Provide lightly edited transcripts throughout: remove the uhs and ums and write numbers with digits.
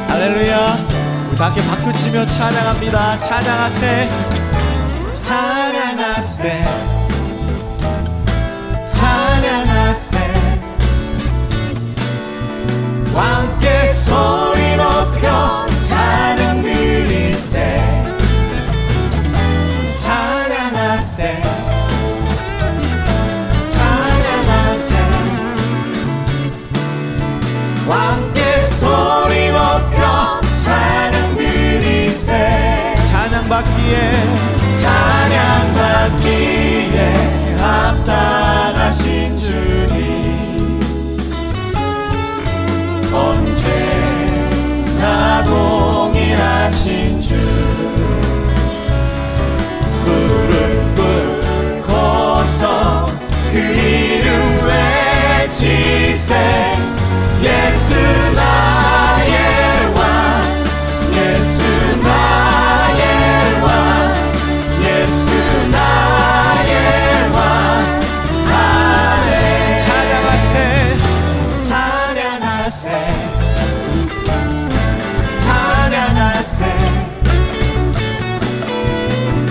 할렐루야. 우리 다 함께 박수치며 찬양합니다. 찬양하세, 찬양하세, 찬양하세. 함께 소리 높여 찬양 드리세. 찬양하세, 찬양하세. 함께 소리 높여 찬양 드리세. 찬양받기에, 찬양받기에 합당하신 주님, 언제나 동일하신 주. 무릎 꿇고서 그 이름 외치세. 예수 나의 왕, 예수 나의 왕, 예수 나의 왕. 아멘. 찬양하세, 찬양하세, 찬양하세.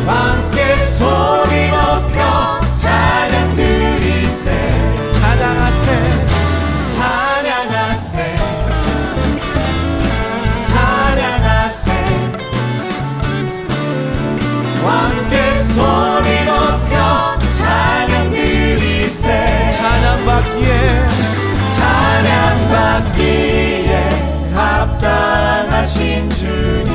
함께 소리 높여 찬양 드리세. 찬양하세, 찬양하세, 찬양하세. 함께 소리 높여 찬양 드리세. 찬양받기에, 찬양받기에 합당하신 주님,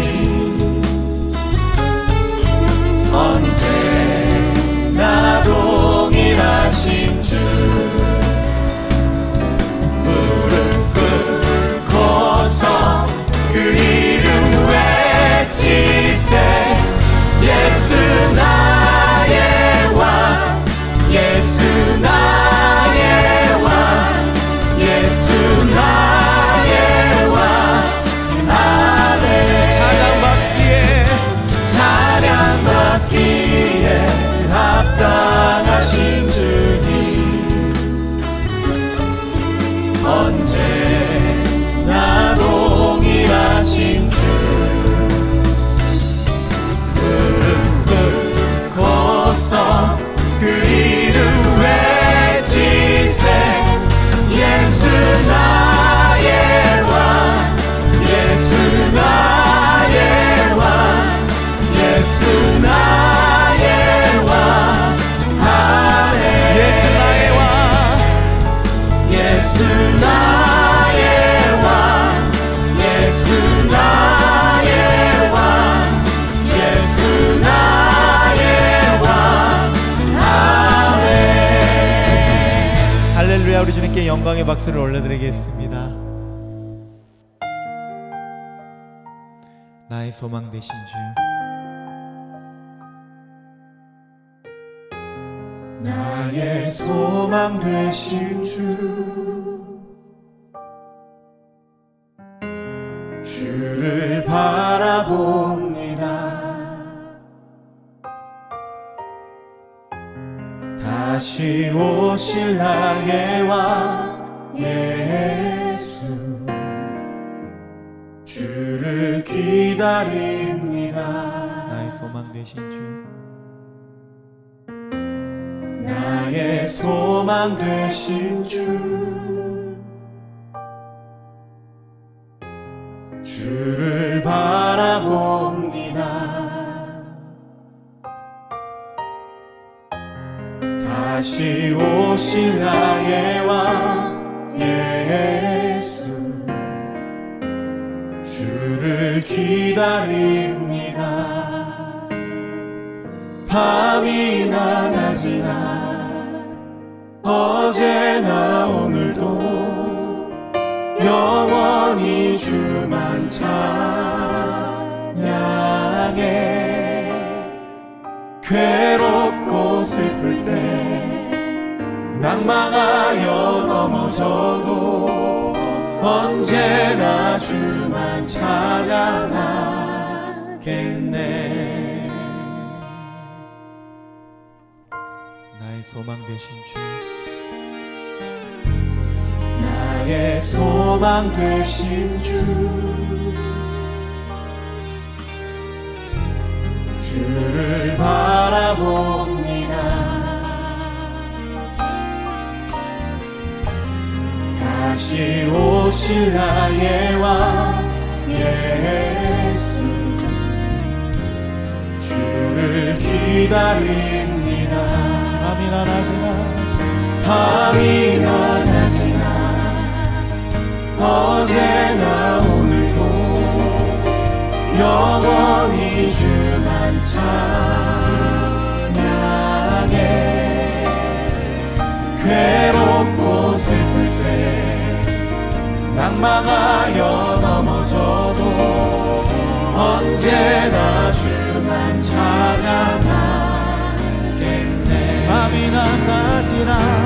언제나 동일하신 주. 무릎 꿇고서 그 이름 외치세. 예수 나의 왕, 예수 나의 왕, 예수 나의 왕. 아멘. 찬양받기에, 찬양받기에 합당하신 주님, 언제나 동일하신 주. 무릎 꿇고서 그 이름 외치세. 예수 나의 왕, 예수 나의 왕, 예수 나의 왕. 아멘. 예수 나의 왕, 예수 나의 왕, 예수 나의 왕, 예수 나의 왕. 아멘. 할렐루야. 우리 주님께 영광의 박수를 올려드리겠습니다. 나의 소망 되신 주, 나의 소망 되신 주, 주를 바라봅니다. 다시 오실 나의 왕 예수, 주를 기다립니다. 나의 소망 되신 주, 나의 소망 되신 주, 주를 바라봅니다. 다시 오실 나의 왕 예수, 주를 기다립니다. 밤이나 낮이나 어제나 오늘도 영원히 주만 찬양해. 괴롭고 슬플 때 낭망하여 넘어져도 언제나 주만 찬양하겠네. 나의 소망 되신 주, 나의 나의 소망 되신 주를 바라봅니다. 다시 오실 나의 왕 예수, 주를 기다립니다. 밤이나 낮이나 어제나 오늘도 영원히 주만 찬양해. 괴롭고 슬플 때 낭망하여 넘어져도 언제나 주만 찬양하겠네. 밤이나 낮이나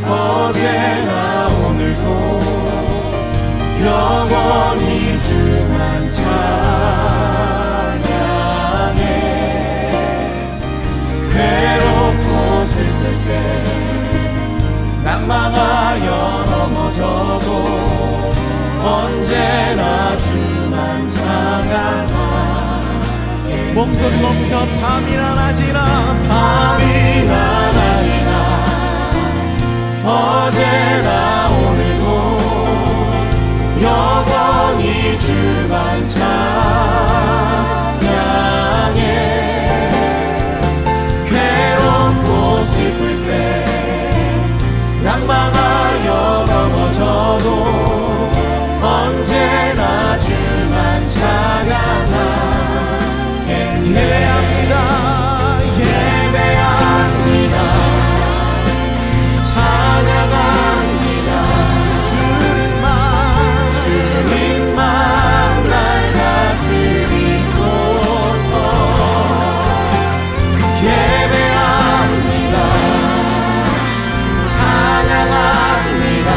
어제나 오늘도 영원히 주만 찬양해. 괴롭고 슬플 때 낭망하여 넘어져도 언제나 주만 찬양하게. 목소리 높여 밤이나 낮이나 어제나 오늘도 영원히 주만 찬양해. 괴롭고 슬플 때 낭망하여 넘어져도 언제나 주만 찬양하게. 예배합니다. 찬양합니다. 주님만 날 다스리소서. 예배합니다. 찬양합니다.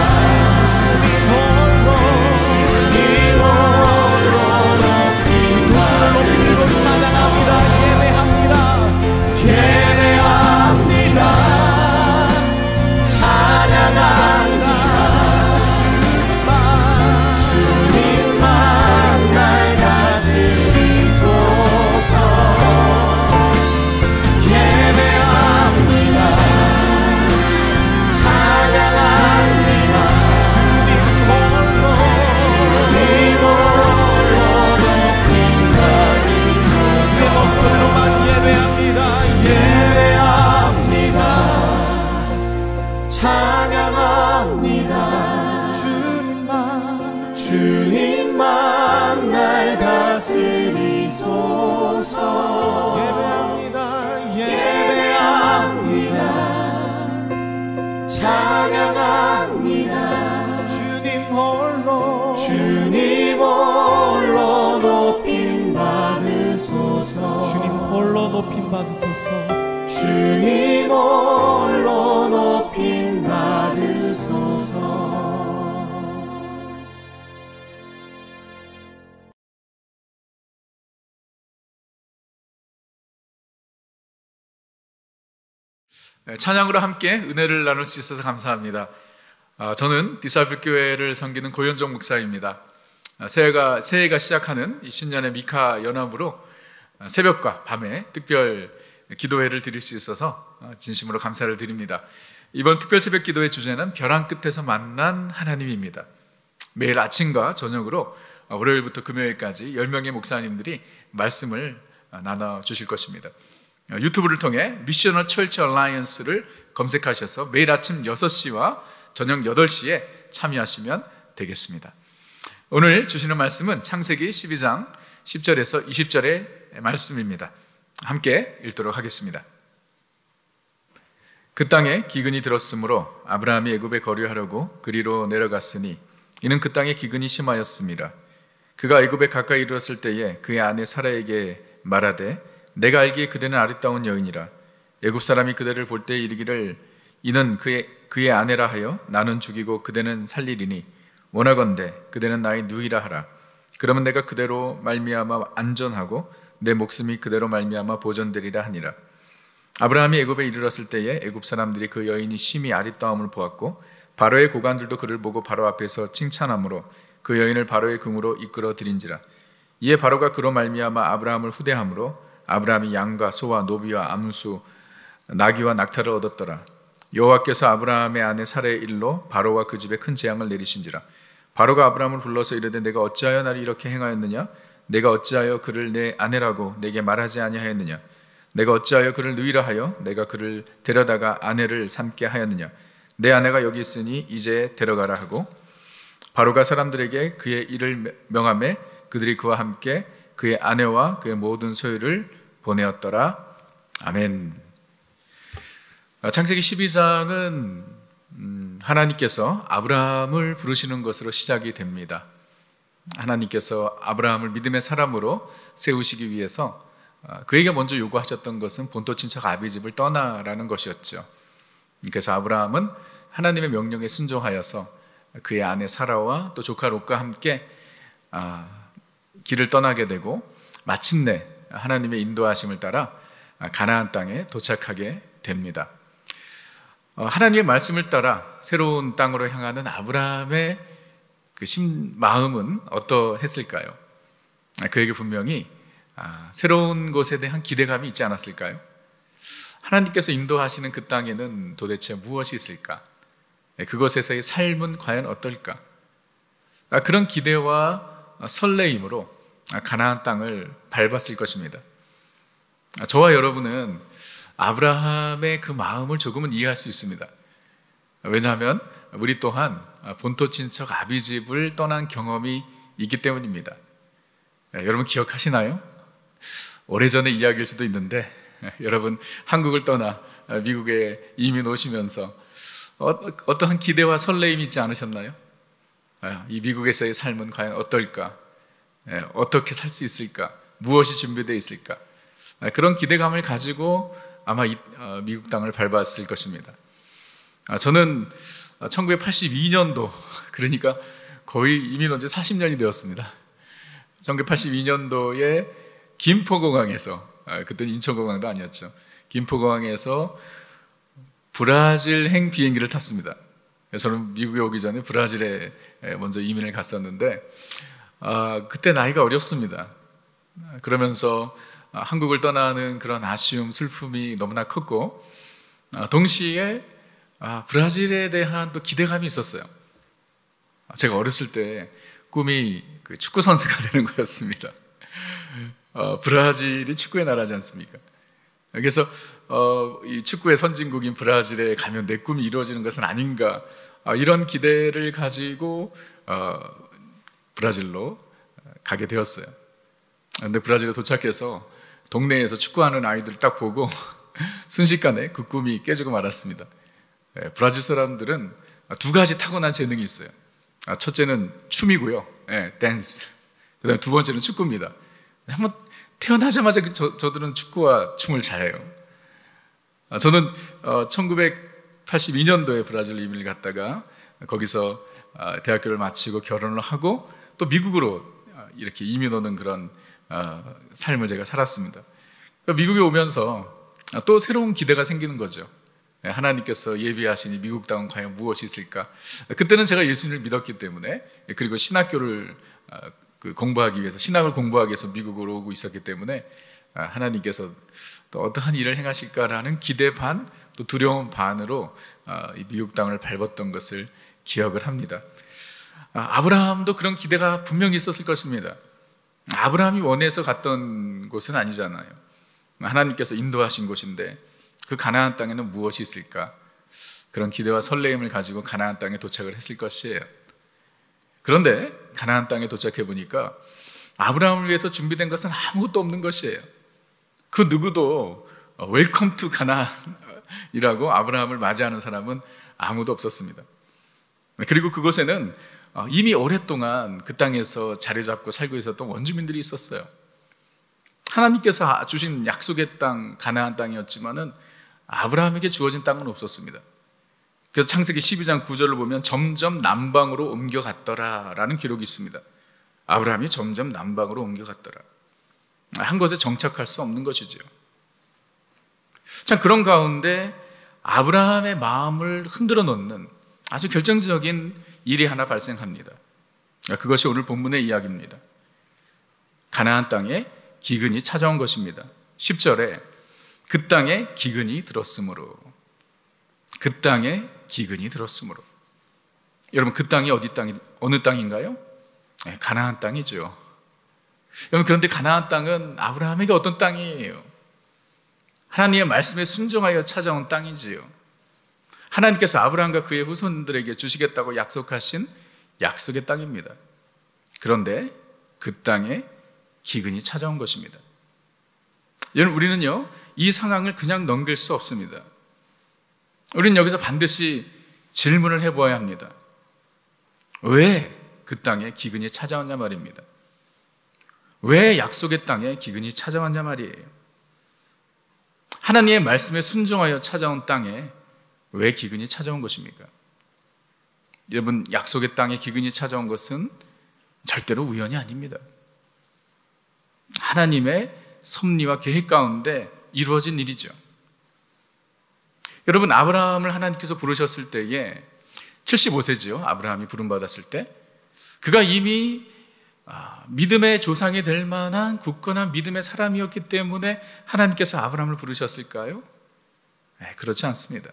주님 홀로 높이 두 손을 높이 들고 찬양합니다. 예배합니다. 찬양합니다. 주님만 날 다스리소서. 예배합니다. 찬양합니다. 주님 홀로 높임 받으소서. 내 목소리로만 예배합니다. 찬양합니다. 주님만 날 다스리소서. 예배합니다. 찬양합니다. 주님 홀로 높임 받으소서. 주님 홀로 높임 받으소서. 찬양으로 함께 은혜를 나눌 수 있어서 감사합니다. 저는 디사이플 교회를 섬기는 고현종 목사입니다. 새해가 시작하는 이 신년의 미카 연합으로 새벽과 밤에 특별 기도회를 드릴 수 있어서 진심으로 감사를 드립니다. 이번 특별 새벽 기도의 주제는 벼랑 끝에서 만난 하나님입니다. 매일 아침과 저녁으로 월요일부터 금요일까지 10명의 목사님들이 말씀을 나눠주실 것입니다. 유튜브를 통해 미셔널 철치 얼라이언스를 검색하셔서 매일 아침 6시와 저녁 8시에 참여하시면 되겠습니다. 오늘 주시는 말씀은 창세기 12장 10절에서 20절의 말씀입니다. 함께 읽도록 하겠습니다. 그 땅에 기근이 들었으므로 아브라함이 애굽에 거류하려고 그리로 내려갔으니 이는 그 땅에 기근이 심하였습니다. 그가 애굽에 가까이 이르렀을 때에 그의 아내 사라에게 말하되 내가 알기에 그대는 아름다운 여인이라. 애굽 사람이 그대를 볼 때 이르기를 이는 그의 아내라 하여 나는 죽이고 그대는 살리리니 원하건대 그대는 나의 누이라 하라. 그러면 내가 그대로 말미암아 안전하고 내 목숨이 그대로 말미암아 보존되리라 하니라. 아브라함이 애굽에 이르렀을 때에 애굽 사람들이 그 여인이 심히 아리따움을 보았고 바로의 고관들도 그를 보고 바로 앞에서 칭찬함으로 그 여인을 바로의 궁으로 이끌어 들인지라. 이에 바로가 그로 말미암아 아브라함을 후대함으로 아브라함이 양과 소와 노비와 암수 나귀와 낙타를 얻었더라. 여호와께서 아브라함의 아내 사라의 일로 바로와 그 집에 큰 재앙을 내리신지라. 바로가 아브라함을 불러서 이르되 내가 어찌하여 나를 이렇게 행하였느냐? 내가 어찌하여 그를 내 아내라고 내게 말하지 아니하였느냐? 내가 어찌하여 그를 누이라 하여 내가 그를 데려다가 아내를 삼게 하였느냐? 내 아내가 여기 있으니 이제 데려가라 하고 바로가 사람들에게 그의 일을 명하매 그들이 그와 함께 그의 아내와 그의 모든 소유를 보내었더라. 아멘. 창세기 12장은 하나님께서 아브라함을 부르시는 것으로 시작이 됩니다. 하나님께서 아브라함을 믿음의 사람으로 세우시기 위해서 그에게 먼저 요구하셨던 것은 본토 친척 아비집을 떠나라는 것이었죠. 그래서 아브라함은 하나님의 명령에 순종하여서 그의 아내 사라와 또 조카 롯과 함께 길을 떠나게 되고 마침내 하나님의 인도하심을 따라 가나안 땅에 도착하게 됩니다. 하나님의 말씀을 따라 새로운 땅으로 향하는 아브라함의 그 마음은 어떠했을까요? 그에게 분명히 새로운 곳에 대한 기대감이 있지 않았을까요? 하나님께서 인도하시는 그 땅에는 도대체 무엇이 있을까? 그곳에서의 삶은 과연 어떨까? 그런 기대와 설레임으로 가나안 땅을 밟았을 것입니다. 저와 여러분은 아브라함의 그 마음을 조금은 이해할 수 있습니다. 왜냐하면 우리 또한 본토 친척 아비집을 떠난 경험이 있기 때문입니다. 여러분 기억하시나요? 오래전의 이야기일 수도 있는데 여러분 한국을 떠나 미국에 이민 오시면서 어떠한 기대와 설레임이 있지 않으셨나요? 이 미국에서의 삶은 과연 어떨까? 어떻게 살 수 있을까? 무엇이 준비되어 있을까? 그런 기대감을 가지고 아마 미국 땅을 밟았을 것입니다. 저는 1982년도, 그러니까 거의 이민 온 지 40년이 되었습니다. 1982년도에 김포공항에서, 그때는 인천공항도 아니었죠. 김포공항에서 브라질행 비행기를 탔습니다. 저는 미국에 오기 전에 브라질에 먼저 이민을 갔었는데 그때 나이가 어렸습니다. 그러면서 한국을 떠나는 그런 아쉬움, 슬픔이 너무나 컸고 동시에 브라질에 대한 또 기대감이 있었어요. 제가 어렸을 때 꿈이 그 축구 선수가 되는 거였습니다. 브라질이 축구의 나라지 않습니까? 그래서 이 축구의 선진국인 브라질에 가면 내 꿈이 이루어지는 것은 아닌가, 이런 기대를 가지고 브라질로 가게 되었어요. 그런데 브라질에 도착해서 동네에서 축구하는 아이들을 딱 보고 순식간에 그 꿈이 깨지고 말았습니다. 브라질 사람들은 두 가지 타고난 재능이 있어요. 첫째는 춤이고요, 댄스. 그다음에 두 번째는 축구입니다. 한번 태어나자마자 저들은 축구와 춤을 잘해요. 저는 1982년도에 브라질 이민을 갔다가 거기서 대학교를 마치고 결혼을 하고 또 미국으로 이렇게 이민 오는 그런 삶을 제가 살았습니다. 미국에 오면서 또 새로운 기대가 생기는 거죠. 하나님께서 예비하신 이 미국 땅은 과연 무엇이 있을까? 그때는 제가 예수님을 믿었기 때문에, 그리고 신학교를 공부하기 위해서, 신학을 공부하기 위해서 미국으로 오고 있었기 때문에 하나님께서 또 어떠한 일을 행하실까라는 기대 반, 또 두려움 반으로 이 미국 땅을 밟았던 것을 기억을 합니다. 아브라함도 그런 기대가 분명히 있었을 것입니다. 아브라함이 원해서 갔던 곳은 아니잖아요. 하나님께서 인도하신 곳인데 그 가나안 땅에는 무엇이 있을까? 그런 기대와 설레임을 가지고 가나안 땅에 도착을 했을 것이에요. 그런데 가나안 땅에 도착해 보니까 아브라함을 위해서 준비된 것은 아무것도 없는 것이에요. 그 누구도 웰컴 투 가나안이라고 아브라함을 맞이하는 사람은 아무도 없었습니다. 그리고 그곳에는 이미 오랫동안 그 땅에서 자리 잡고 살고 있었던 원주민들이 있었어요. 하나님께서 주신 약속의 땅, 가나안 땅이었지만은 아브라함에게 주어진 땅은 없었습니다. 그래서 창세기 12장 9절을 보면 점점 남방으로 옮겨갔더라 라는 기록이 있습니다. 아브라함이 점점 남방으로 옮겨갔더라. 한 곳에 정착할 수 없는 것이죠. 참 그런 가운데 아브라함의 마음을 흔들어 놓는 아주 결정적인 일이 하나 발생합니다. 그것이 오늘 본문의 이야기입니다. 가나안 땅에 기근이 찾아온 것입니다. 10절에 그 땅에 기근이 들었으므로, 그 땅에 기근이 들었으므로. 여러분, 그 땅이 어느 땅인가요? 가나안 땅이죠. 여러분, 그런데 가나안 땅은 아브라함에게 어떤 땅이에요? 하나님의 말씀에 순종하여 찾아온 땅이지요. 하나님께서 아브라함과 그의 후손들에게 주시겠다고 약속하신 약속의 땅입니다. 그런데 그 땅에 기근이 찾아온 것입니다. 여러분, 우리는요, 이 상황을 그냥 넘길 수 없습니다. 우리는 여기서 반드시 질문을 해보아야 합니다. 왜 그 땅에 기근이 찾아왔냐 말입니다. 왜 약속의 땅에 기근이 찾아왔냐 말이에요. 하나님의 말씀에 순종하여 찾아온 땅에 왜 기근이 찾아온 것입니까? 여러분, 약속의 땅에 기근이 찾아온 것은 절대로 우연이 아닙니다. 하나님의 섭리와 계획 가운데 이루어진 일이죠. 여러분, 아브라함을 하나님께서 부르셨을 때에 75세지요. 아브라함이 부름받았을 때 그가 이미 믿음의 조상이 될 만한 굳건한 믿음의 사람이었기 때문에 하나님께서 아브라함을 부르셨을까요? 그렇지 않습니다.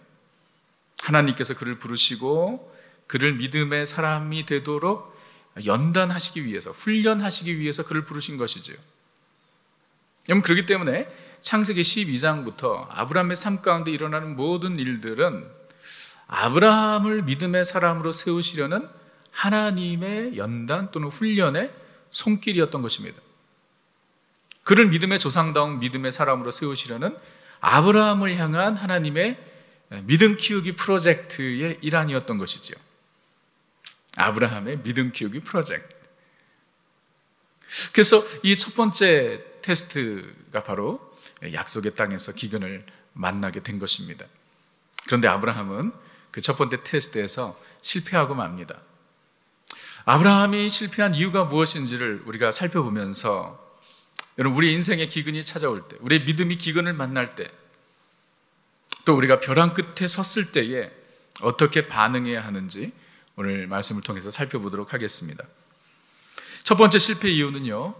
하나님께서 그를 부르시고 그를 믿음의 사람이 되도록 연단하시기 위해서, 훈련하시기 위해서 그를 부르신 것이죠. 여러분, 그렇기 때문에 창세기 12장부터 아브라함의 삶 가운데 일어나는 모든 일들은 아브라함을 믿음의 사람으로 세우시려는 하나님의 연단 또는 훈련의 손길이었던 것입니다. 그를 믿음의 조상다운 믿음의 사람으로 세우시려는 아브라함을 향한 하나님의 믿음 키우기 프로젝트의 일환이었던 것이죠. 아브라함의 믿음 키우기 프로젝트. 그래서 이 첫 번째 테스트가 바로 약속의 땅에서 기근을 만나게 된 것입니다. 그런데 아브라함은 그 첫 번째 테스트에서 실패하고 맙니다. 아브라함이 실패한 이유가 무엇인지를 우리가 살펴보면서, 여러분, 우리 인생에 기근이 찾아올 때, 우리의 믿음이 기근을 만날 때, 또 우리가 벼랑 끝에 섰을 때에 어떻게 반응해야 하는지 오늘 말씀을 통해서 살펴보도록 하겠습니다. 첫 번째 실패 이유는요,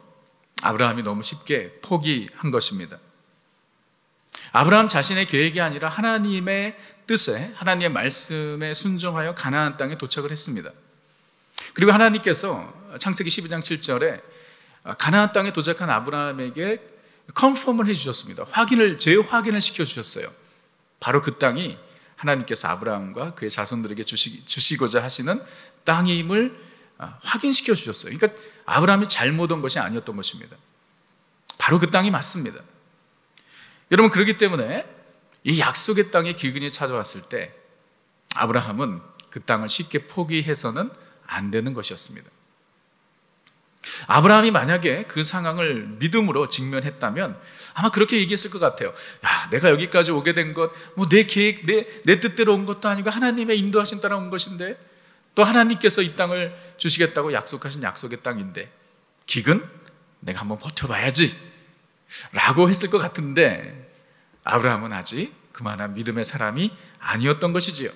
아브라함이 너무 쉽게 포기한 것입니다. 아브라함 자신의 계획이 아니라 하나님의 뜻에, 하나님의 말씀에 순종하여 가나안 땅에 도착을 했습니다. 그리고 하나님께서 창세기 12장 7절에 가나안 땅에 도착한 아브라함에게 컨펌을 해주셨습니다. 재확인을 시켜주셨어요. 바로 그 땅이 하나님께서 아브라함과 그의 자손들에게 주시고자 하시는 땅임을 확인시켜 주셨어요. 그러니까 아브라함이 잘못 온 것이 아니었던 것입니다. 바로 그 땅이 맞습니다. 여러분, 그렇기 때문에 이 약속의 땅에 기근이 찾아왔을 때 아브라함은 그 땅을 쉽게 포기해서는 안 되는 것이었습니다. 아브라함이 만약에 그 상황을 믿음으로 직면했다면 아마 그렇게 얘기했을 것 같아요. 야, 내가 여기까지 오게 된 것, 내 계획, 내 뜻대로 온 것도 아니고 하나님의 인도하신 따라 온 것인데, 또 하나님께서 이 땅을 주시겠다고 약속하신 약속의 땅인데 기근? 내가 한번 버텨봐야지 라고 했을 것 같은데, 아브라함은 아직 그만한 믿음의 사람이 아니었던 것이지요.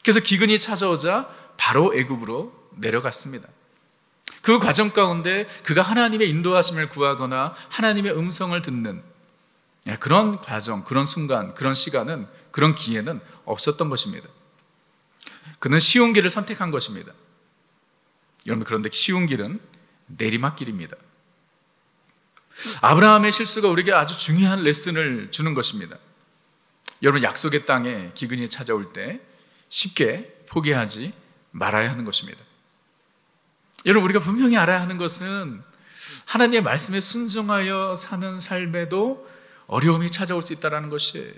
그래서 기근이 찾아오자 바로 애굽으로 내려갔습니다. 그 과정 가운데 그가 하나님의 인도하심을 구하거나 하나님의 음성을 듣는 그런 과정, 그런 순간, 그런 시간은, 그런 기회는 없었던 것입니다. 그는 쉬운 길을 선택한 것입니다. 여러분, 그런데 쉬운 길은 내리막길입니다. 아브라함의 실수가 우리에게 아주 중요한 레슨을 주는 것입니다. 여러분, 약속의 땅에 기근이 찾아올 때 쉽게 포기하지 말아야 하는 것입니다. 여러분, 우리가 분명히 알아야 하는 것은 하나님의 말씀에 순종하여 사는 삶에도 어려움이 찾아올 수 있다는 것이에요.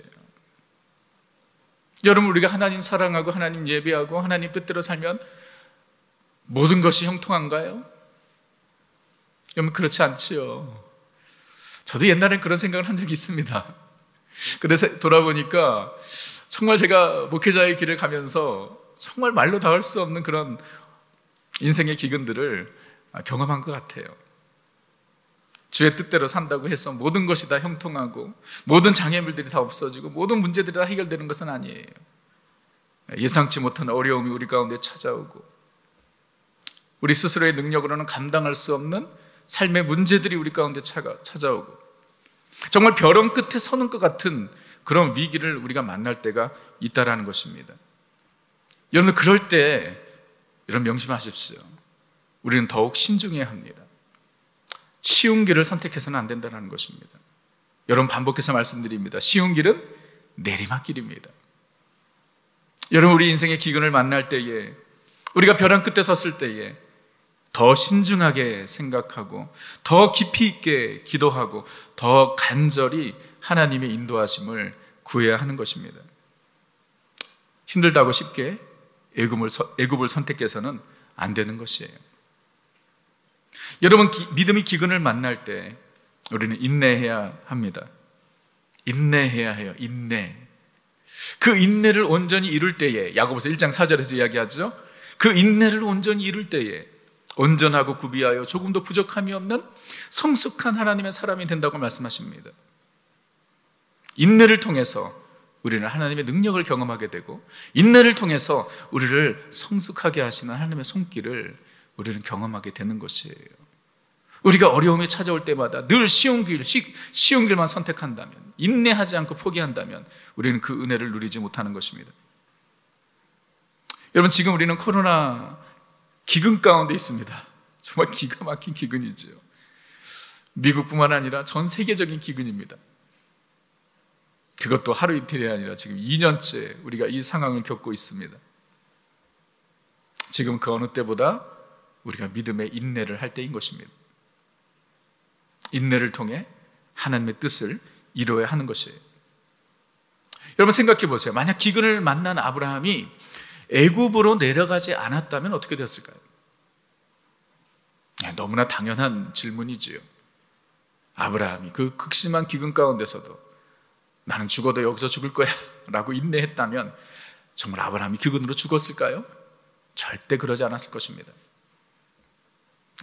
여러분, 우리가 하나님 사랑하고 하나님 예배하고 하나님 뜻대로 살면 모든 것이 형통한가요? 여러분, 그렇지 않지요. 저도 옛날엔 그런 생각을 한 적이 있습니다. 그래서 돌아보니까 정말 제가 목회자의 길을 가면서 정말 말로 다 할 수 없는 그런 인생의 기근들을 경험한 것 같아요. 주의 뜻대로 산다고 해서 모든 것이 다 형통하고 모든 장애물들이 다 없어지고 모든 문제들이 다 해결되는 것은 아니에요. 예상치 못한 어려움이 우리 가운데 찾아오고 우리 스스로의 능력으로는 감당할 수 없는 삶의 문제들이 우리 가운데 찾아오고 정말 벼랑 끝에 서는 것 같은 그런 위기를 우리가 만날 때가 있다라는 것입니다. 여러분, 그럴 때 여러분 명심하십시오. 우리는 더욱 신중해야 합니다. 쉬운 길을 선택해서는 안 된다는 것입니다. 여러분, 반복해서 말씀드립니다. 쉬운 길은 내리막길입니다. 여러분, 우리 인생의 기근을 만날 때에, 우리가 벼랑 끝에 섰을 때에 더 신중하게 생각하고 더 깊이 있게 기도하고 더 간절히 하나님의 인도하심을 구해야 하는 것입니다. 힘들다고 쉽게 애굽을 선택해서는 안 되는 것이에요. 여러분, 믿음의 기근을 만날 때 우리는 인내해야 합니다. 인내해야 해요. 인내. 그 인내를 온전히 이룰 때에, 야고보서 1장 4절에서 이야기하죠. 그 인내를 온전히 이룰 때에 온전하고 구비하여 조금도 부족함이 없는 성숙한 하나님의 사람이 된다고 말씀하십니다. 인내를 통해서 우리는 하나님의 능력을 경험하게 되고 인내를 통해서 우리를 성숙하게 하시는 하나님의 손길을 우리는 경험하게 되는 것이에요. 우리가 어려움이 찾아올 때마다 늘 쉬운 길만 선택한다면, 인내하지 않고 포기한다면 우리는 그 은혜를 누리지 못하는 것입니다. 여러분, 지금 우리는 코로나 기근 가운데 있습니다. 정말 기가 막힌 기근이죠. 미국뿐만 아니라 전 세계적인 기근입니다. 그것도 하루 이틀이 아니라 지금 2년째 우리가 이 상황을 겪고 있습니다. 지금 그 어느 때보다 우리가 믿음의 인내를 할 때인 것입니다. 인내를 통해 하나님의 뜻을 이루어야 하는 것이에요. 여러분, 생각해 보세요. 만약 기근을 만난 아브라함이 애굽으로 내려가지 않았다면 어떻게 되었을까요? 너무나 당연한 질문이지요. 아브라함이 그 극심한 기근 가운데서도 나는 죽어도 여기서 죽을 거야 라고 인내했다면 정말 아브라함이 기근으로 죽었을까요? 절대 그러지 않았을 것입니다.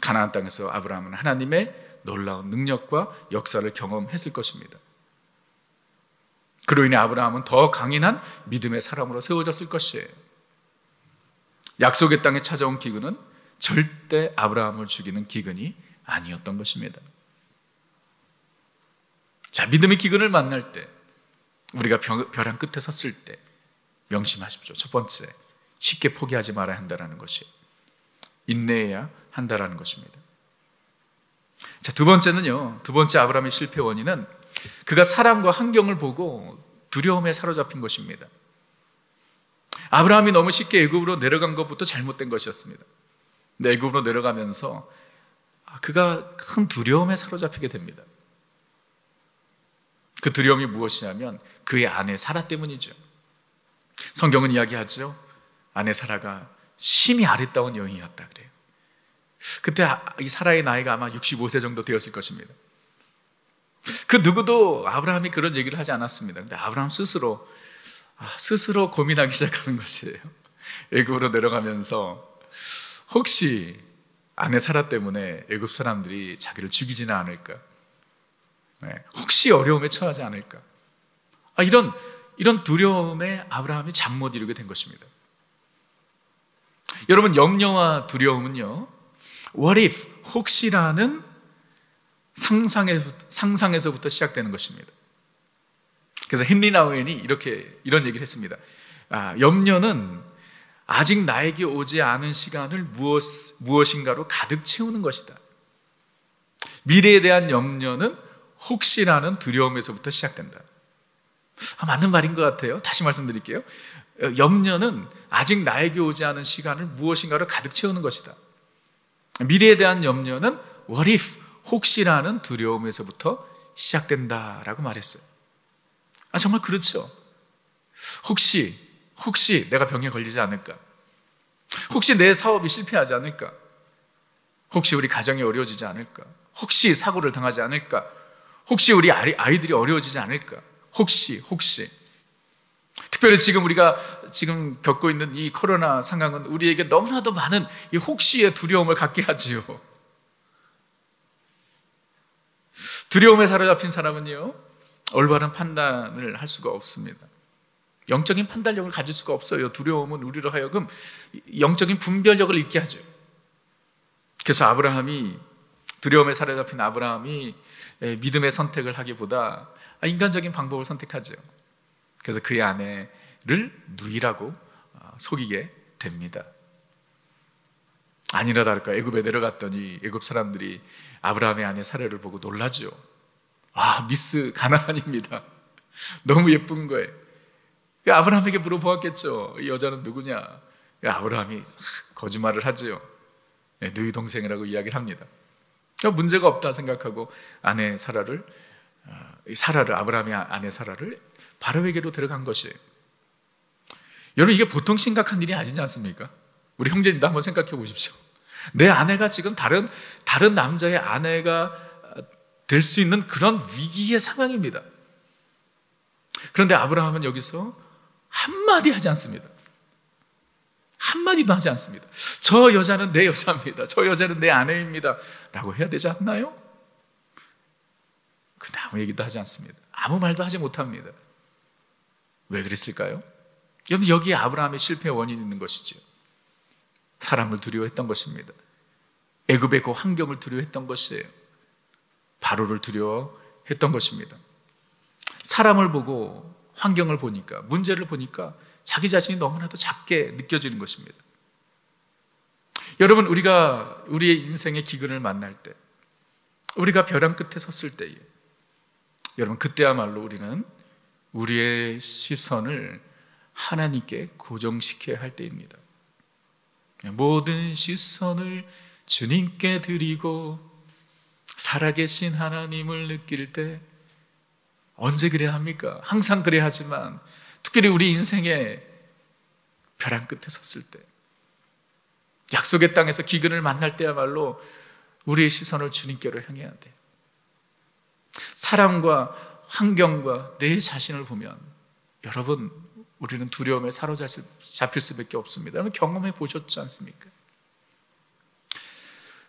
가나안 땅에서 아브라함은 하나님의 놀라운 능력과 역사를 경험했을 것입니다. 그로 인해 아브라함은 더 강인한 믿음의 사람으로 세워졌을 것이에요. 약속의 땅에 찾아온 기근은 절대 아브라함을 죽이는 기근이 아니었던 것입니다. 자, 믿음의 기근을 만날 때, 우리가 벼랑 끝에 섰을 때 명심하십시오. 첫 번째, 쉽게 포기하지 말아야 한다는 것이 인내해야 한다는 것입니다. 자, 두 번째는요, 두 번째 아브라함의 실패 원인은 그가 사람과 환경을 보고 두려움에 사로잡힌 것입니다. 아브라함이 너무 쉽게 애굽으로 내려간 것부터 잘못된 것이었습니다. 근데 애굽으로 내려가면서 그가 큰 두려움에 사로잡히게 됩니다. 그 두려움이 무엇이냐면 그의 아내 사라 때문이죠. 성경은 이야기하죠. 아내 사라가 심히 아리따운 여인이었다 그래요. 그때 이 사라의 나이가 아마 65세 정도 되었을 것입니다. 그 누구도 아브라함이 그런 얘기를 하지 않았습니다. 근데 아브라함 스스로 고민하기 시작하는 것이에요. 애굽으로 내려가면서 혹시 아내 사라 때문에 애굽 사람들이 자기를 죽이지는 않을까? 혹시 어려움에 처하지 않을까? 이런 두려움에 아브라함이 잠 못 이루게 된 것입니다. 여러분, 염려와 두려움은요, what if, 혹시라는 상상에서부터 시작되는 것입니다. 그래서 헨리 나우엔이 이런 얘기를 했습니다. 염려는 아직 나에게 오지 않은 시간을 무엇인가로 가득 채우는 것이다. 미래에 대한 염려는 혹시라는 두려움에서부터 시작된다. 맞는 말인 것 같아요. 다시 말씀드릴게요. 염려는 아직 나에게 오지 않은 시간을 무엇인가로 가득 채우는 것이다. 미래에 대한 염려는 what if, 혹시라는 두려움에서부터 시작된다라고 말했어요. 정말 그렇죠. 혹시 내가 병에 걸리지 않을까? 혹시 내 사업이 실패하지 않을까? 혹시 우리 가정이 어려워지지 않을까? 혹시 사고를 당하지 않을까? 혹시 우리 아이들이 어려워지지 않을까? 혹시 특별히 우리가 겪고 있는 이 코로나 상황은 우리에게 너무나도 많은 이 혹시의 두려움을 갖게 하지요. 두려움에 사로잡힌 사람은요, 올바른 판단을 할 수가 없습니다. 영적인 판단력을 가질 수가 없어요. 두려움은 우리로 하여금 영적인 분별력을 잃게 하죠. 그래서 두려움에 사로잡힌 아브라함이 믿음의 선택을 하기보다 인간적인 방법을 선택하죠. 그래서 그의 아내를 누이라고 속이게 됩니다. 아니나 다를까 애굽에 내려갔더니 애굽 사람들이 아브라함의 아내 사례를 보고 놀라죠. 미스 가나안입니다. 너무 예쁜 거예요. 아브라함에게 물어보았겠죠. 이 여자는 누구냐? 아브라함이 거짓말을 하죠. 누이 동생이라고 이야기를 합니다. 문제가 없다 생각하고 아브라함의 아내 사라를 바로에게로 들어간 것이에요. 여러분, 이게 보통 심각한 일이 아니지 않습니까? 우리 형제님도 한번 생각해 보십시오. 내 아내가 지금 다른 남자의 아내가 될 수 있는 그런 위기의 상황입니다. 그런데 아브라함은 여기서 한마디 하지 않습니다. 한마디도 하지 않습니다. 저 여자는 내 여자입니다. 저 여자는 내 아내입니다 라고 해야 되지 않나요? 근데 아무 얘기도 하지 않습니다. 아무 말도 하지 못합니다. 왜 그랬을까요? 여기에 아브라함의 실패의 원인이 있는 것이죠. 사람을 두려워했던 것입니다. 애굽의 그 환경을 두려워했던 것이에요. 바로를 두려워했던 것입니다. 사람을 보고 환경을 보니까, 문제를 보니까 자기 자신이 너무나도 작게 느껴지는 것입니다. 여러분, 우리가 우리의 인생의 기근을 만날 때, 우리가 벼랑 끝에 섰을 때에, 여러분, 그때야말로 우리는 우리의 시선을 하나님께 고정시켜야 할 때입니다. 모든 시선을 주님께 드리고 살아계신 하나님을 느낄 때, 언제 그래야 합니까? 항상 그래야 하지만 특별히 우리 인생의 벼랑 끝에 섰을 때, 약속의 땅에서 기근을 만날 때야말로 우리의 시선을 주님께로 향해야 돼요. 사람과 환경과 내 자신을 보면, 여러분, 우리는 두려움에 사로잡힐 수밖에 없습니다. 여러분, 경험해 보셨지 않습니까?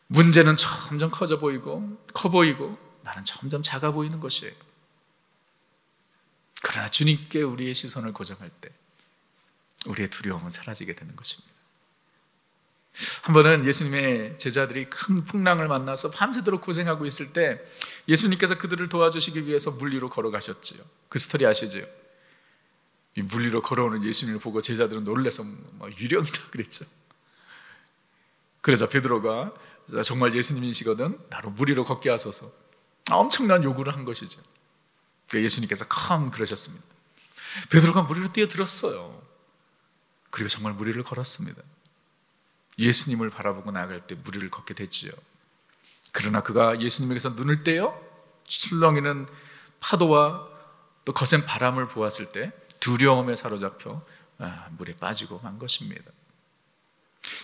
문제는 점점 커 보이고 나는 점점 작아 보이는 것이에요. 그러나 주님께 우리의 시선을 고정할 때 우리의 두려움은 사라지게 되는 것입니다. 한 번은 예수님의 제자들이 큰 풍랑을 만나서 밤새도록 고생하고 있을 때 예수님께서 그들을 도와주시기 위해서 물 위로 걸어가셨지요. 그 스토리 아시죠? 이 물 위로 걸어오는 예수님을 보고 제자들은 놀라서 유령이다 그랬죠. 그래서 베드로가 정말 예수님이시거든, 나로 물 위로 걷게 하소서, 엄청난 요구를 한 것이죠. 예수님께서 그러셨습니다. 베드로가 물 위로 뛰어들었어요. 그리고 정말 물 위를 걸었습니다. 예수님을 바라보고 나아갈 때 물 위를 걷게 됐지요. 그러나 그가 예수님에게서 눈을 떼어 출렁이는 파도와 또 거센 바람을 보았을 때 두려움에 사로잡혀 물에 빠지고 만 것입니다.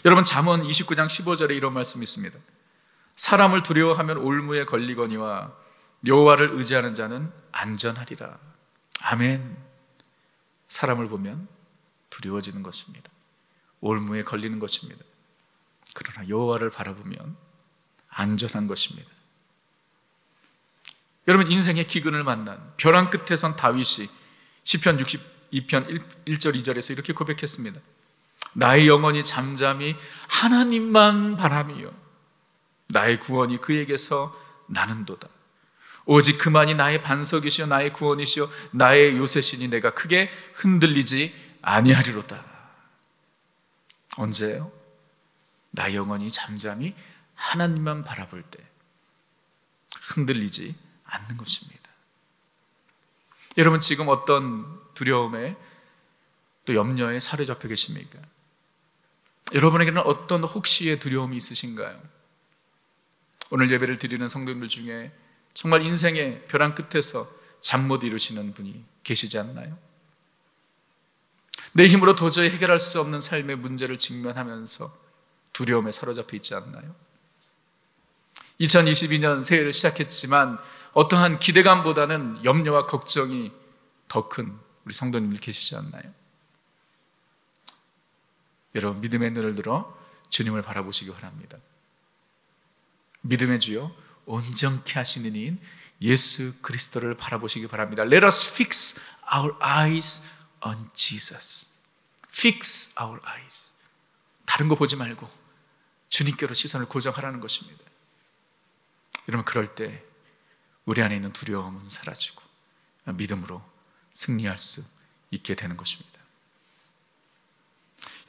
여러분, 잠언 29장 15절에 이런 말씀이 있습니다. 사람을 두려워하면 올무에 걸리거니와 여호와를 의지하는 자는 안전하리라. 아멘. 사람을 보면 두려워지는 것입니다. 올무에 걸리는 것입니다. 그러나 여호와를 바라보면 안전한 것입니다. 여러분, 인생의 기근을 만난 벼랑 끝에 선 다윗이 시편 62편 1절 2절에서 이렇게 고백했습니다. 나의 영혼이 잠잠히 하나님만 바라며 나의 구원이 그에게서 나는도다. 오직 그만이 나의 반석이시요 나의 구원이시요 나의 요새시니 내가 크게 흔들리지 아니하리로다. 언제요? 나의 영혼이 잠잠히 하나님만 바라볼 때 흔들리지 않는 것입니다. 여러분, 지금 어떤 두려움에 또 염려에 사로잡혀 계십니까? 여러분에게는 어떤 혹시의 두려움이 있으신가요? 오늘 예배를 드리는 성도님들 중에 정말 인생의 벼랑 끝에서 잠 못 이루시는 분이 계시지 않나요? 내 힘으로 도저히 해결할 수 없는 삶의 문제를 직면하면서 두려움에 사로잡혀 있지 않나요? 2022년 새해를 시작했지만 어떠한 기대감보다는 염려와 걱정이 더 큰 우리 성도님들 계시지 않나요? 여러분, 믿음의 눈을 들어 주님을 바라보시기 바랍니다. 믿음의 주여 온전케 하시는 이인 예수 그리스도를 바라보시기 바랍니다. Let us fix our eyes on Jesus. Fix our eyes. 다른 거 보지 말고 주님께로 시선을 고정하라는 것입니다. 여러분, 그럴 때 우리 안에 있는 두려움은 사라지고 믿음으로 승리할 수 있게 되는 것입니다.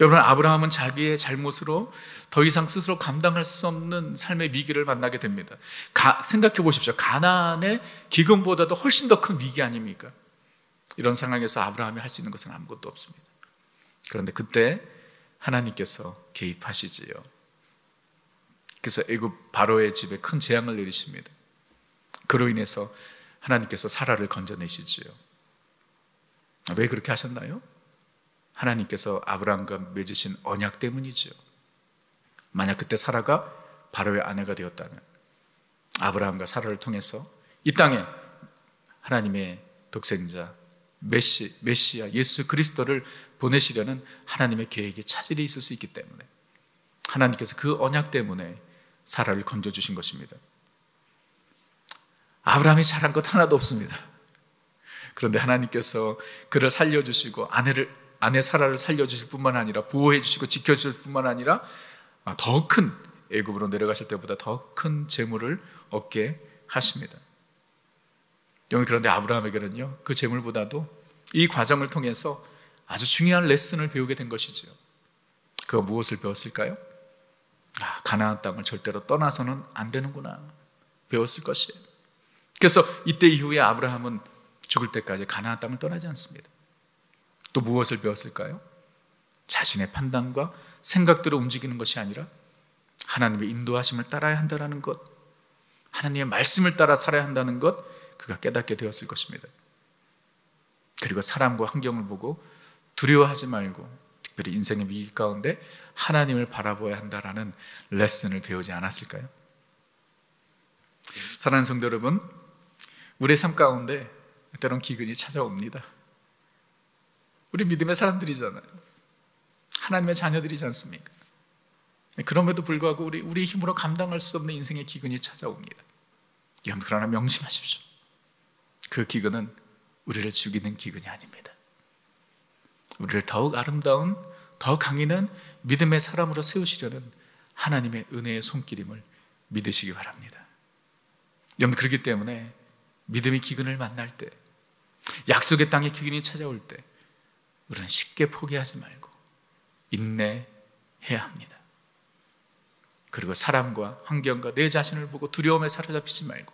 여러분, 아브라함은 자기의 잘못으로 더 이상 스스로 감당할 수 없는 삶의 위기를 만나게 됩니다. 생각해 보십시오. 가나안의 기근보다도 훨씬 더 큰 위기 아닙니까? 이런 상황에서 아브라함이 할 수 있는 것은 아무것도 없습니다. 그런데 그때 하나님께서 개입하시지요. 그래서 애굽 바로의 집에 큰 재앙을 내리십니다. 그로 인해서 하나님께서 사라를 건져내시지요. 왜 그렇게 하셨나요? 하나님께서 아브라함과 맺으신 언약 때문이죠. 만약 그때 사라가 바로의 아내가 되었다면 아브라함과 사라를 통해서 이 땅에 하나님의 독생자 메시아 예수 그리스도를 보내시려는 하나님의 계획에 차질이 있을 수 있기 때문에 하나님께서 그 언약 때문에 사라를 건져주신 것입니다. 아브라함이 잘한 것 하나도 없습니다. 그런데 하나님께서 그를 살려주시고 아내 사라를 살려주실 뿐만 아니라 보호해 주시고 지켜주실 뿐만 아니라 더 큰 애굽으로 내려가실 때보다 더 큰 재물을 얻게 하십니다. 그런데 아브라함에게는요, 그 재물보다도 이 과정을 통해서 아주 중요한 레슨을 배우게 된 것이죠. 그가 무엇을 배웠을까요? 가나안 땅을 절대로 떠나서는 안 되는구나 배웠을 것이에요. 그래서 이때 이후에 아브라함은 죽을 때까지 가나안 땅을 떠나지 않습니다. 또 무엇을 배웠을까요? 자신의 판단과 생각대로 움직이는 것이 아니라 하나님의 인도하심을 따라야 한다는 것, 하나님의 말씀을 따라 살아야 한다는 것, 그가 깨닫게 되었을 것입니다. 그리고 사람과 환경을 보고 두려워하지 말고 특별히 인생의 위기 가운데 하나님을 바라보아야 한다는 레슨을 배우지 않았을까요? 사랑하는 성도 여러분, 우리의 삶 가운데 때론 기근이 찾아옵니다. 우리 믿음의 사람들이잖아요. 하나님의 자녀들이지 않습니까? 그럼에도 불구하고 우리의 힘으로 감당할 수 없는 인생의 기근이 찾아옵니다. 여러분, 그러나 명심하십시오. 그 기근은 우리를 죽이는 기근이 아닙니다. 우리를 더욱 아름다운, 더 강인한 믿음의 사람으로 세우시려는 하나님의 은혜의 손길임을 믿으시기 바랍니다. 여러분, 그렇기 때문에 믿음의 기근을 만날 때, 약속의 땅의 기근이 찾아올 때 우리는 쉽게 포기하지 말고 인내해야 합니다. 그리고 사람과 환경과 내 자신을 보고 두려움에 사로잡히지 말고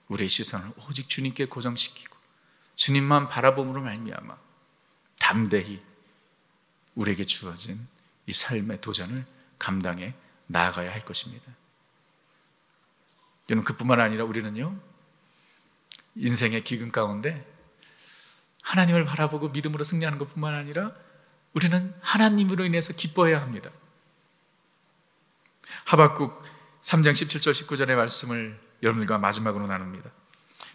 우리의 시선을 오직 주님께 고정시키고 주님만 바라봄으로 말미암아 담대히 우리에게 주어진 이 삶의 도전을 감당해 나아가야 할 것입니다. 여러분, 그뿐만 아니라 우리는요, 인생의 기근 가운데 하나님을 바라보고 믿음으로 승리하는 것뿐만 아니라 우리는 하나님으로 인해서 기뻐해야 합니다. 하박국 3장 17절 19절의 말씀을 여러분들과 마지막으로 나눕니다.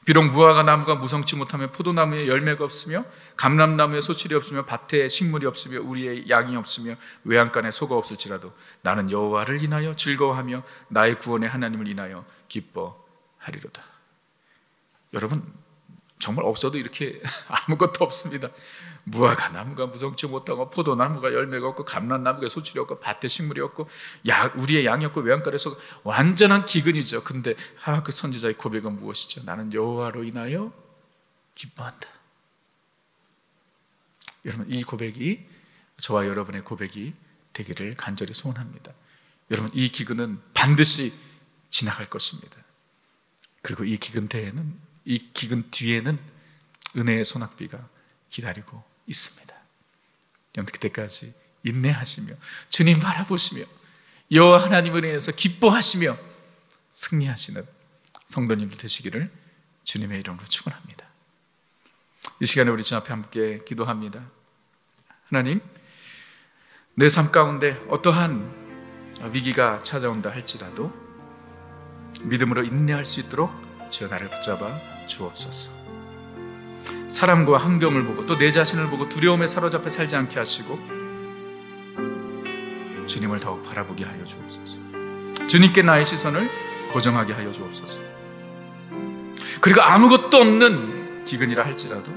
비록 무화과 나무가 무성치 못하며 포도나무에 열매가 없으며 감람나무에 소출이 없으며 밭에 식물이 없으며 우리의 양이 없으며 외양간에 소가 없을지라도 나는 여호와를 인하여 즐거워하며 나의 구원의 하나님을 인하여 기뻐하리로다. 여러분, 정말 없어도 이렇게 아무것도 없습니다. 무화과 나무가 무성치 못하고 포도나무가 열매가 없고 감람나무가 소출이 없고 밭에 식물이 없고 우리의 양이 없고 외양간에서 완전한 기근이죠. 근데 그 선지자의 고백은 무엇이죠? 나는 여호와로 인하여 기뻐한다. 여러분, 이 고백이 저와 여러분의 고백이 되기를 간절히 소원합니다. 여러분, 이 기근은 반드시 지나갈 것입니다. 그리고 이 기근 뒤에는 은혜의 소낙비가 기다리고 있습니다. 여러분, 그때까지 인내하시며 주님 바라보시며 여호와 하나님을 인해서 기뻐하시며 승리하시는 성도님들 되시기를 주님의 이름으로 축원합니다. 이 시간에 우리 주 앞에 함께 기도합니다. 하나님, 내 삶 가운데 어떠한 위기가 찾아온다 할지라도 믿음으로 인내할 수 있도록 주여 나를 붙잡아 주옵소서. 사람과 환경을 보고 또 내 자신을 보고 두려움에 사로잡혀 살지 않게 하시고 주님을 더욱 바라보게 하여 주옵소서. 주님께 나의 시선을 고정하게 하여 주옵소서. 그리고 아무것도 없는 기근이라 할지라도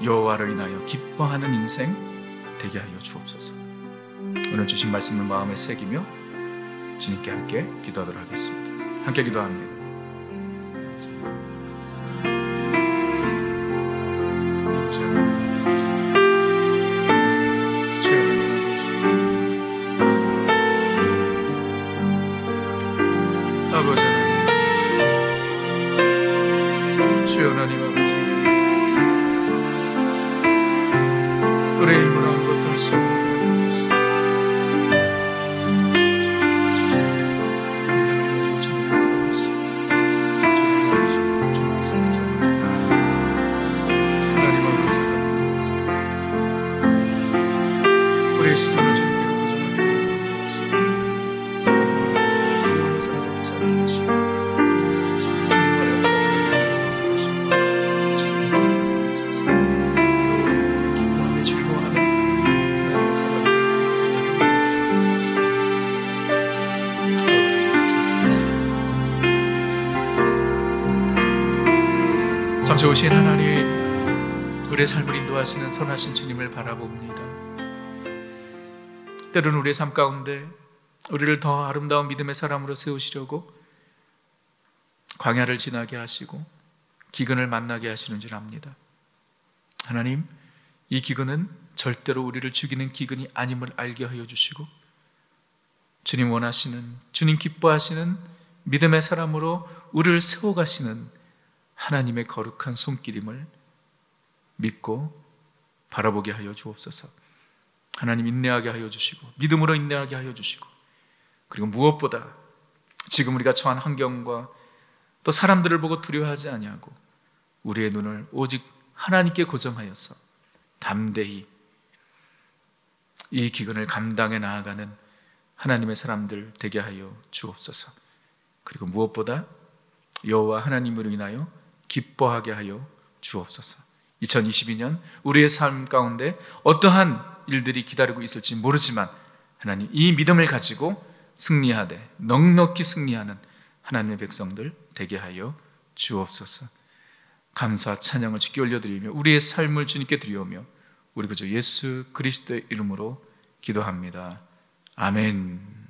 여호와로 인하여 기뻐하는 인생 되게 하여 주옵소서. 오늘 주신 말씀을 마음에 새기며 주님께 함께 기도하도록 하겠습니다. 함께 기도합니다. 아버지 하나님, 주여 하나님 아버지, 우리의 힘으로 아무것도 할 수 없는 우리의 시선을 주님께로 고정하게 해주옵소서. 두려움의 상태를 되지 않게 하시고 주님만의 나라를 살아가시고 주님만을 주옵소서. 여호와의 기뻐하며 즐거워하는 하나님의 사람을 되게 주옵소서. 참 좋으신 하나님, 우리의 삶을 인도하시는 선하신 주님을 바라봅니다. 때로는 우리의 삶 가운데 우리를 더 아름다운 믿음의 사람으로 세우시려고 광야를 지나게 하시고 기근을 만나게 하시는 줄 압니다. 하나님, 이 기근은 절대로 우리를 죽이는 기근이 아님을 알게 하여 주시고 주님 원하시는, 주님 기뻐하시는 믿음의 사람으로 우리를 세워가시는 하나님의 거룩한 손길임을 믿고 바라보게 하여 주옵소서. 하나님, 인내하게 하여 주시고 믿음으로 인내하게 하여 주시고, 그리고 무엇보다 지금 우리가 처한 환경과 또 사람들을 보고 두려워하지 아니하고 우리의 눈을 오직 하나님께 고정하여서 담대히 이 기근을 감당해 나아가는 하나님의 사람들 되게 하여 주옵소서. 그리고 무엇보다 여호와 하나님으로 인하여 기뻐하게 하여 주옵소서. 2022년 우리의 삶 가운데 어떠한 일들이 기다리고 있을지 모르지만 하나님, 이 믿음을 가지고 승리하되 넉넉히 승리하는 하나님의 백성들 되게 하여 주옵소서. 감사 찬양을 주께 올려드리며 우리의 삶을 주님께 드리오며 우리 구주 예수 그리스도의 이름으로 기도합니다. 아멘.